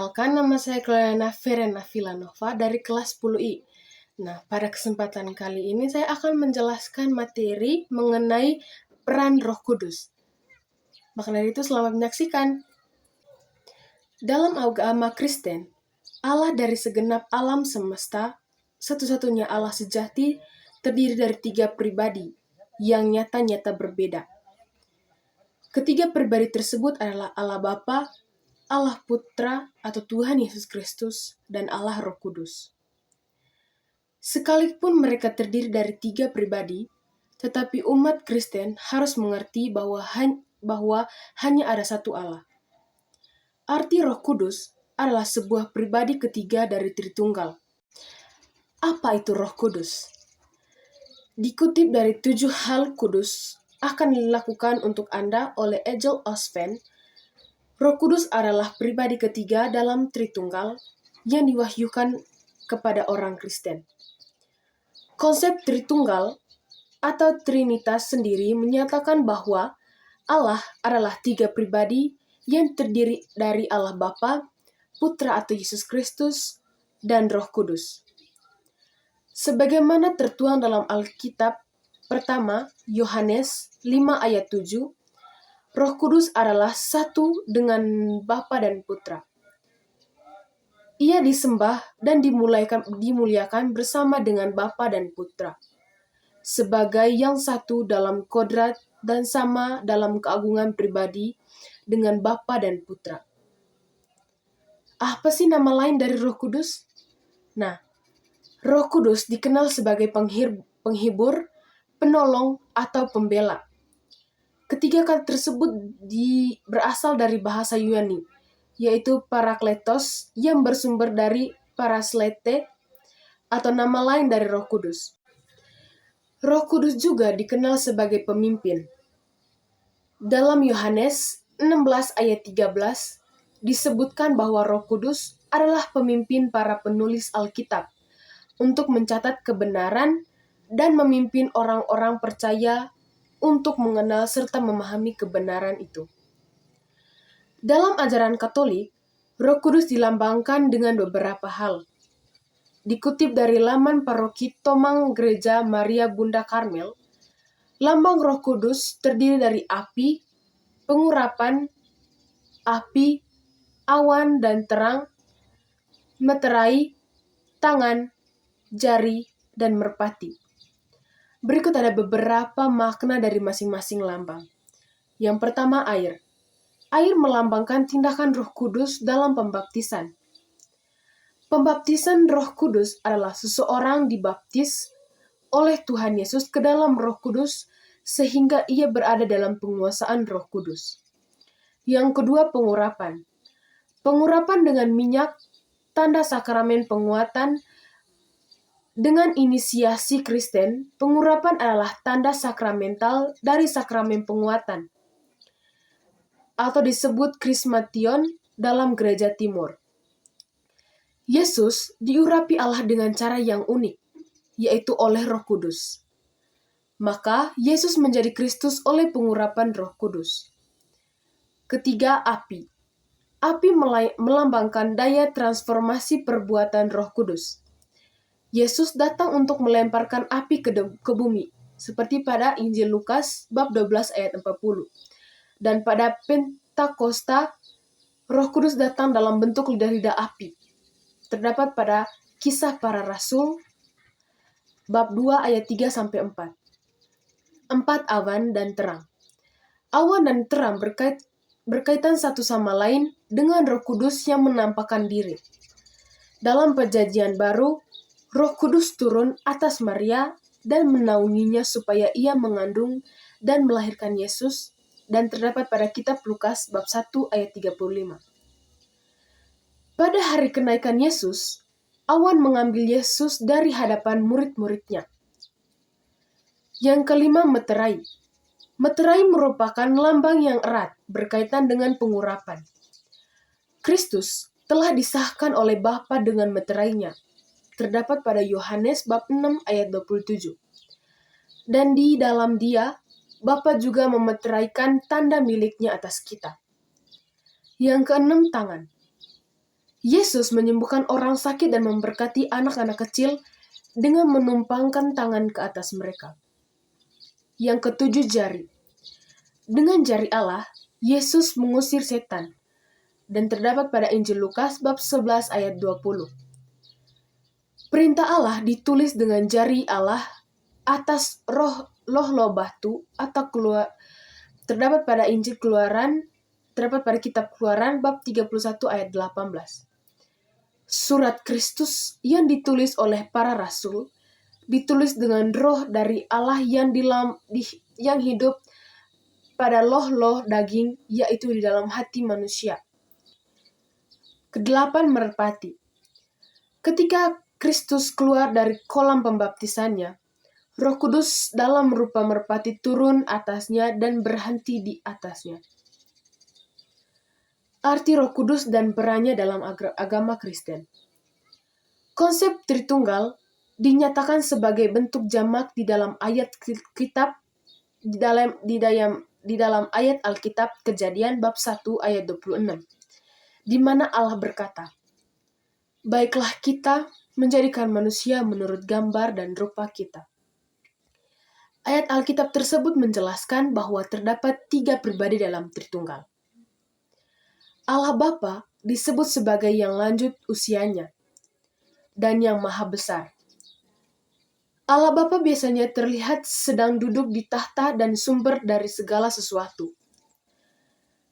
Perkenalkan, nama saya Cleana Verena Villanova dari kelas 10I. Nah, pada kesempatan kali ini saya akan menjelaskan materi mengenai peran Roh Kudus. Maka dari itu, selamat menyaksikan. Dalam agama Kristen, Allah dari segenap alam semesta, satu-satunya Allah sejati, terdiri dari 3 pribadi yang nyata-nyata berbeda. Ketiga pribadi tersebut adalah Allah Bapa, Allah Putra atau Tuhan Yesus Kristus, dan Allah Roh Kudus. Sekalipun mereka terdiri dari 3 pribadi, tetapi umat Kristen harus mengerti bahwa hanya ada satu Allah. Arti Roh Kudus adalah sebuah pribadi ketiga dari Tritunggal. Apa itu Roh Kudus? Dikutip dari 7 hal kudus akan dilakukan untuk Anda oleh Ejel Osven, Roh Kudus adalah pribadi ketiga dalam Tritunggal yang diwahyukan kepada orang Kristen. Konsep Tritunggal atau Trinitas sendiri menyatakan bahwa Allah adalah 3 pribadi yang terdiri dari Allah Bapa, Putra atau Yesus Kristus, dan Roh Kudus. Sebagaimana tertuang dalam Alkitab, pertama Yohanes 5 ayat 7, Roh Kudus adalah satu dengan Bapa dan Putra. Ia disembah dan dimuliakan bersama dengan Bapa dan Putra, sebagai yang satu dalam kodrat dan sama dalam keagungan pribadi dengan Bapa dan Putra. Apa sih nama lain dari Roh Kudus? Nah, Roh Kudus dikenal sebagai penghibur, penolong, atau pembela. Ketiga kata tersebut berasal dari bahasa Yunani, yaitu parakletos yang bersumber dari paraslete atau nama lain dari Roh Kudus. Roh Kudus juga dikenal sebagai pemimpin. Dalam Yohanes 16 ayat 13 disebutkan bahwa Roh Kudus adalah pemimpin para penulis Alkitab untuk mencatat kebenaran dan memimpin orang-orang percaya untuk mengenal serta memahami kebenaran itu. Dalam ajaran Katolik, Roh Kudus dilambangkan dengan beberapa hal. Dikutip dari laman paroki Tomang Gereja Maria Bunda Karmel, lambang Roh Kudus terdiri dari api, pengurapan, api, awan dan terang, meterai, tangan, jari, dan merpati. Berikut ada beberapa makna dari masing-masing lambang. Yang pertama, air. Air melambangkan tindakan Roh Kudus dalam pembaptisan. Pembaptisan Roh Kudus adalah seseorang dibaptis oleh Tuhan Yesus ke dalam Roh Kudus sehingga ia berada dalam penguasaan Roh Kudus. Yang kedua, pengurapan. Pengurapan dengan minyak, tanda sakramen penguatan. Dengan inisiasi Kristen, pengurapan adalah tanda sakramental dari sakramen penguatan, atau disebut krismation dalam Gereja Timur. Yesus diurapi Allah dengan cara yang unik, yaitu oleh Roh Kudus. Maka Yesus menjadi Kristus oleh pengurapan Roh Kudus. Ketiga, api. Api melambangkan daya transformasi perbuatan Roh Kudus. Yesus datang untuk melemparkan api ke bumi, seperti pada Injil Lukas bab 12 ayat 40. Dan pada Pentakosta, Roh Kudus datang dalam bentuk lidah-lidah api. Terdapat pada Kisah Para Rasul bab 2 ayat 3-4. 4. Awan dan terang. Awan dan terang berkaitan satu sama lain dengan Roh Kudus yang menampakkan diri. Dalam Perjanjian Baru, Roh Kudus turun atas Maria dan menaunginya supaya ia mengandung dan melahirkan Yesus, dan terdapat pada kitab Lukas bab 1 ayat 35. Pada hari kenaikan Yesus, awan mengambil Yesus dari hadapan murid-muridnya. Yang kelima, meterai. Meterai merupakan lambang yang erat berkaitan dengan pengurapan. Kristus telah disahkan oleh Bapa dengan meterainya. Terdapat pada Yohanes bab 6 ayat 27. Dan di dalam Dia, Bapa juga memeteraikan tanda miliknya atas kita. Yang keenam, tangan. Yesus menyembuhkan orang sakit dan memberkati anak-anak kecil dengan menumpangkan tangan ke atas mereka. Yang ketujuh, jari. Dengan jari Allah, Yesus mengusir setan, dan terdapat pada Injil Lukas bab 11 ayat 20. Perintah Allah ditulis dengan jari Allah atas loh batu atau keluar, terdapat pada Injil Keluaran, terdapat pada kitab Keluaran bab 31 ayat 18. Surat Kristus yang ditulis oleh para rasul ditulis dengan roh dari Allah yang hidup pada loh daging, yaitu di dalam hati manusia. Kedelapan, merpati. Ketika Kristus keluar dari kolam pembaptisannya, Roh Kudus dalam rupa merpati turun atasnya dan berhenti di atasnya. Arti Roh Kudus dan perannya dalam agama Kristen. Konsep Tritunggal dinyatakan sebagai bentuk jamak di dalam ayat kitab di dalam ayat Alkitab Kejadian bab 1 ayat 26, di mana Allah berkata, "Baiklah kita menjadikan manusia menurut gambar dan rupa kita." Ayat Alkitab tersebut menjelaskan bahwa terdapat 3 pribadi dalam Tritunggal. Allah Bapa disebut sebagai yang lanjut usianya dan yang maha besar. Allah Bapa biasanya terlihat sedang duduk di tahta dan sumber dari segala sesuatu.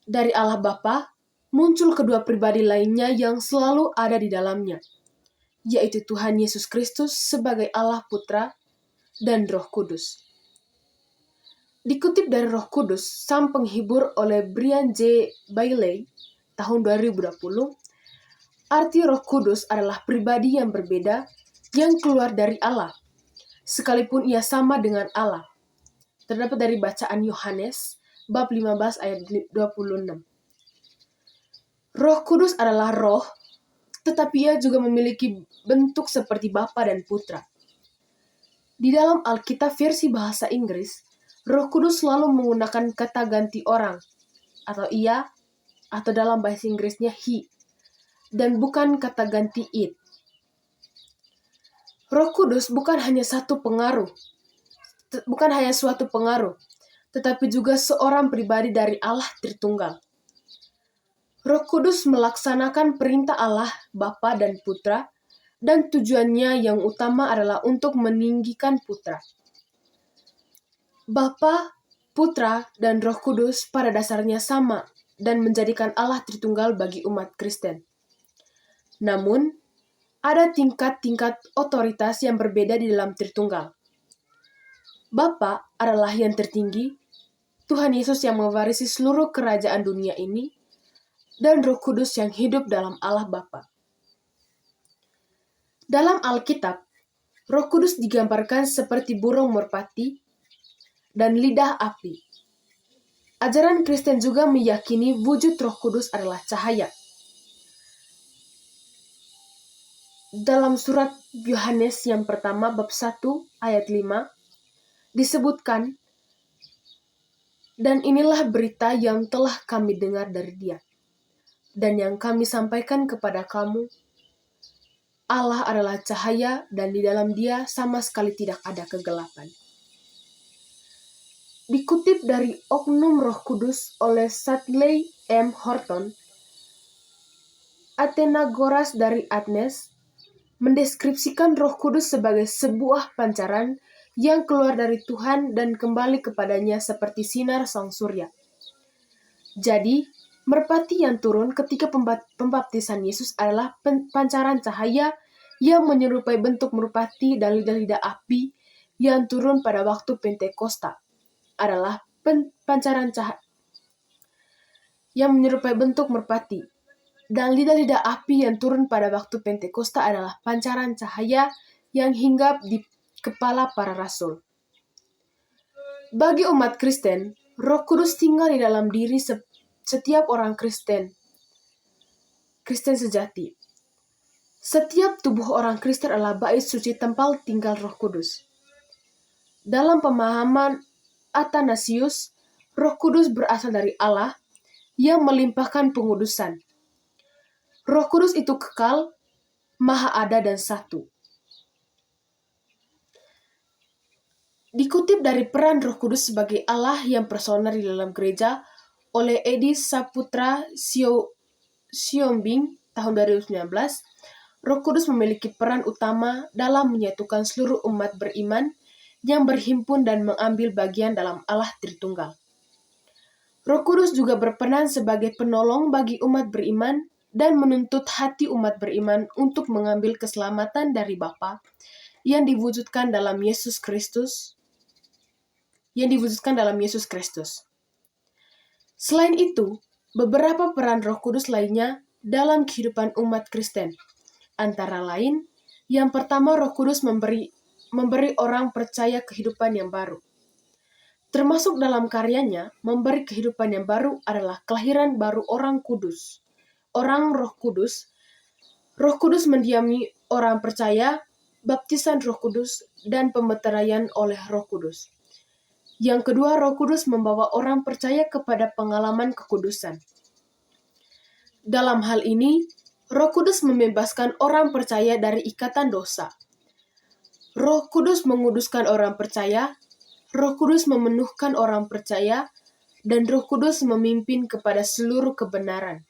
Dari Allah Bapa muncul kedua pribadi lainnya yang selalu ada di dalamnya, yaitu Tuhan Yesus Kristus sebagai Allah Putra dan Roh Kudus. Dikutip dari Roh Kudus, Sang Penghibur oleh Brian J. Bailey tahun 2020, arti Roh Kudus adalah pribadi yang berbeda yang keluar dari Allah, sekalipun ia sama dengan Allah. Terdapat dari bacaan Yohanes bab 15 ayat 26. Roh Kudus adalah roh, tetapi ia juga memiliki bentuk seperti Bapa dan Putra. Di dalam Alkitab versi bahasa Inggris, Roh Kudus selalu menggunakan kata ganti orang, atau ia, atau dalam bahasa Inggrisnya he, dan bukan kata ganti it. Roh Kudus bukan hanya suatu pengaruh, tetapi juga seorang pribadi dari Allah Tritunggal. Roh Kudus melaksanakan perintah Allah, Bapa dan Putra, dan tujuannya yang utama adalah untuk meninggikan Putra. Bapa, Putra, dan Roh Kudus pada dasarnya sama dan menjadikan Allah Tritunggal bagi umat Kristen. Namun, ada tingkat-tingkat otoritas yang berbeda di dalam Tritunggal. Bapa adalah yang tertinggi, Tuhan Yesus yang mewarisi seluruh kerajaan dunia ini, dan Roh Kudus yang hidup dalam Allah Bapa. Dalam Alkitab, Roh Kudus digambarkan seperti burung merpati dan lidah api. Ajaran Kristen juga meyakini wujud Roh Kudus adalah cahaya. Dalam surat Yohanes yang pertama bab 1 ayat 5 disebutkan, "Dan inilah berita yang telah kami dengar dari Dia, dan yang kami sampaikan kepada kamu, Allah adalah cahaya dan di dalam Dia sama sekali tidak ada kegelapan." Dikutip dari Oknum Roh Kudus oleh Sadley M. Horton, Athenagoras dari Athens mendeskripsikan Roh Kudus sebagai sebuah pancaran yang keluar dari Tuhan dan kembali kepadanya seperti sinar sang surya. Jadi, merpati yang turun ketika pembaptisan Yesus adalah pancaran cahaya yang menyerupai bentuk merpati dan lidah-lidah api yang turun pada waktu Pentakosta. Adalah pancaran cahaya yang menyerupai bentuk merpati. Dan lidah-lidah api yang turun pada waktu Pentakosta adalah pancaran cahaya yang hinggap di kepala para rasul. Bagi umat Kristen, Roh Kudus tinggal di dalam diri setiap orang Kristen sejati. Setiap tubuh orang Kristen adalah bait suci tempat tinggal Roh Kudus. Dalam pemahaman Athanasius, Roh Kudus berasal dari Allah yang melimpahkan pengudusan. Roh Kudus itu kekal, maha ada dan satu. Dikutip dari peran Roh Kudus sebagai Allah yang personal di dalam gereja oleh Edi Saputra Siombing tahun 2019, Roh Kudus memiliki peran utama dalam menyatukan seluruh umat beriman yang berhimpun dan mengambil bagian dalam Allah Tritunggal. Roh Kudus juga berperan sebagai penolong bagi umat beriman dan menuntut hati umat beriman untuk mengambil keselamatan dari Bapa yang diwujudkan dalam Yesus Kristus. Selain itu, beberapa peran Roh Kudus lainnya dalam kehidupan umat Kristen. Antara lain, yang pertama, Roh Kudus memberi orang percaya kehidupan yang baru. Termasuk dalam karyanya, memberi kehidupan yang baru adalah kelahiran baru orang kudus. Orang Roh Kudus. Roh Kudus mendiami orang percaya, baptisan Roh Kudus, dan pemeteraian oleh Roh Kudus. Yang kedua, Roh Kudus membawa orang percaya kepada pengalaman kekudusan. Dalam hal ini, Roh Kudus membebaskan orang percaya dari ikatan dosa. Roh Kudus menguduskan orang percaya, Roh Kudus memenuhkan orang percaya, dan Roh Kudus memimpin kepada seluruh kebenaran.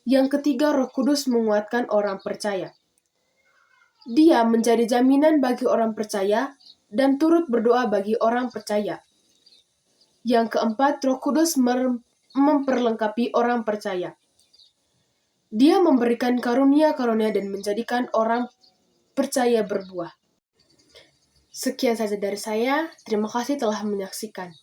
Yang ketiga, Roh Kudus menguatkan orang percaya. Dia menjadi jaminan bagi orang percaya dan turut berdoa bagi orang percaya. Yang keempat, Roh Kudus memperlengkapi orang percaya. Dia memberikan karunia-karunia dan menjadikan orang percaya berbuah. Sekian saja dari saya. Terima kasih telah menyaksikan.